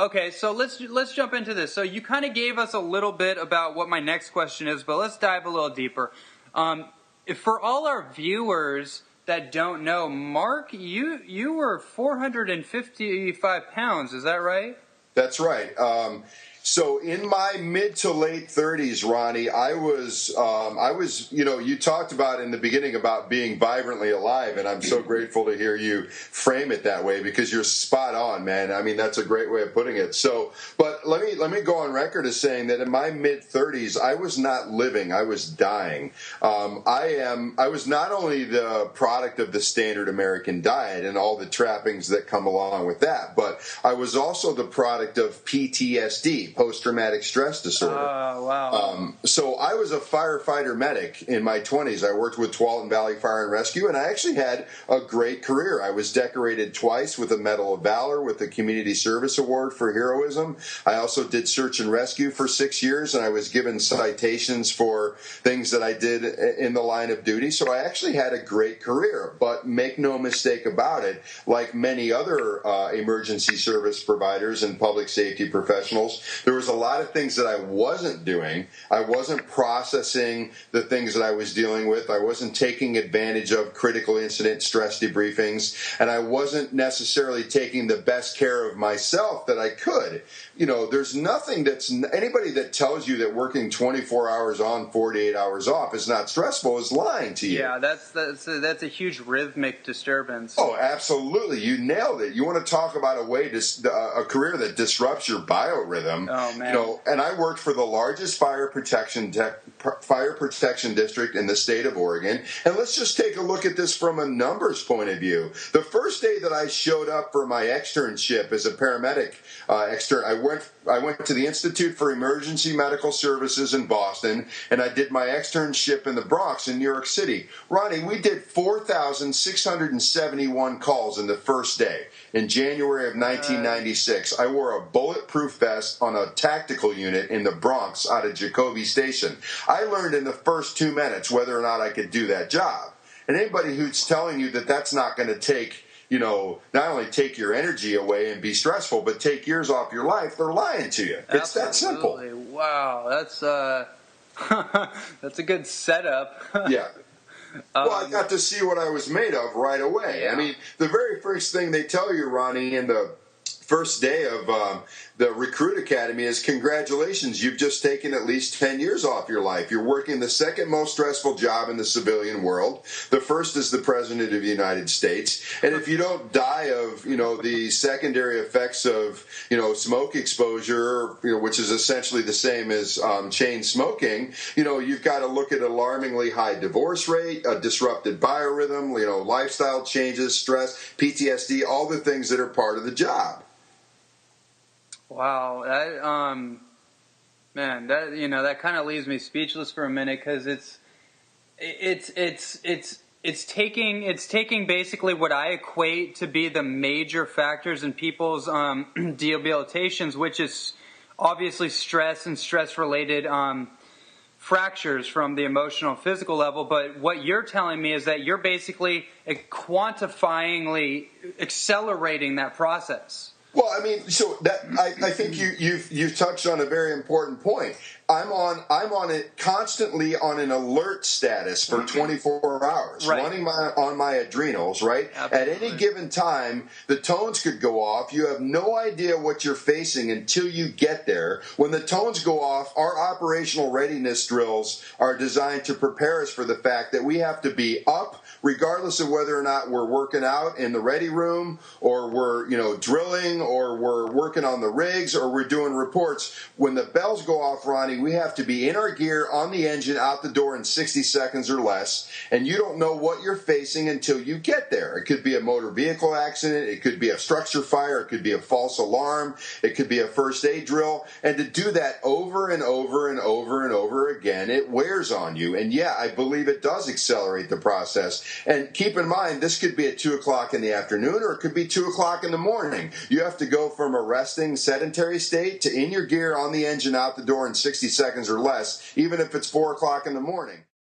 okay, so let's jump into this. So you kind of gave us a little bit about what my next question is, but let's dive a little deeper. For all our viewers that don't know, Mark, you were 455 pounds. Is that right? That's right. So in my mid to late 30s, Ronnie, I was, you talked about in the beginning about being vibrantly alive, and I'm so grateful to hear you frame it that way because you're spot on, man. I mean, that's a great way of putting it. So, but let me go on record as saying that in my mid 30s, I was not living, I was dying. I was not only the product of the standard American diet and all the trappings that come along with that, but I was also the product of PTSD. Post-traumatic stress disorder. Oh, wow. So I was a firefighter medic in my 20s. I worked with Tualatin Valley Fire and Rescue, and I actually had a great career. I was decorated twice with a Medal of Valor, with the Community Service Award for heroism. I also did search and rescue for 6 years, and I was given citations for things that I did in the line of duty. So I actually had a great career. But make no mistake about it, like many other emergency service providers and public safety professionals, there was a lot of things that I wasn't doing. I wasn't processing the things that I was dealing with. I wasn't taking advantage of critical incident stress debriefings, and I wasn't necessarily taking the best care of myself that I could. You know, there's nothing anybody that tells you that working 24 hours on, 48 hours off is not stressful is lying to you. Yeah, that's a huge rhythmic disturbance. Oh, absolutely. You nailed it. You want to talk about a career that disrupts your biorhythm. Oh, man. You know, and I worked for the largest fire protection district in the state of Oregon. And let's just take a look at this from a numbers point of view. The first day that I showed up for my externship as a paramedic I went to the Institute for Emergency Medical Services in Boston, and I did my externship in the Bronx in New York City. Ronnie, we did 4,671 calls in the first day. In January of 1996, I wore a bulletproof vest on a tactical unit in the Bronx out of Jacoby Station. I learned in the first 2 minutes whether or not I could do that job. And anybody who's telling you that that's not going to take, not only take your energy away and be stressful, but take years off your life, they're lying to you. It's that simple. Wow, that's that's a good setup. Yeah. Well, I got to see what I was made of right away. Yeah. I mean, the very first thing they tell you, Ronnie, in the first day of the recruit academy is congratulations, you've just taken at least 10 years off your life. You're working the second most stressful job in the civilian world. The first is the President of the United States. And if you don't die of, the secondary effects of, smoke exposure, which is essentially the same as chain smoking, you've got to look at alarmingly high divorce rate, a disrupted biorhythm, lifestyle changes, stress, PTSD, all the things that are part of the job. Wow, that kind of leaves me speechless for a minute because it's taking basically what I equate to be the major factors in people's debilitations, which is obviously stress and stress-related fractures from the emotional and physical level. But what you're telling me is that you're basically quantifyingly accelerating that process. Well, I mean, so that I think you've touched on a very important point. I'm on it constantly on an alert status for 24 hours, right, running on my adrenals, right? Absolutely. At any given time, the tones could go off. You have no idea what you're facing until you get there. When the tones go off, our operational readiness drills are designed to prepare us for the fact that we have to be up, regardless of whether or not we're working out in the ready room or we're, drilling or we're working on the rigs or we're doing reports. When the bells go off, Ronnie, we have to be in our gear, on the engine, out the door in 60 seconds or less, and you don't know what you're facing until you get there. It could be a motor vehicle accident, it could be a structure fire, it could be a false alarm, it could be a first aid drill, and to do that over and over and over and over again, it wears on you. And yeah, I believe it does accelerate the process. And keep in mind, this could be at 2 o'clock in the afternoon or it could be 2 o'clock in the morning. You have to go from a resting sedentary state to in your gear, on the engine, out the door in 60 seconds or less, even if it's 4 o'clock in the morning.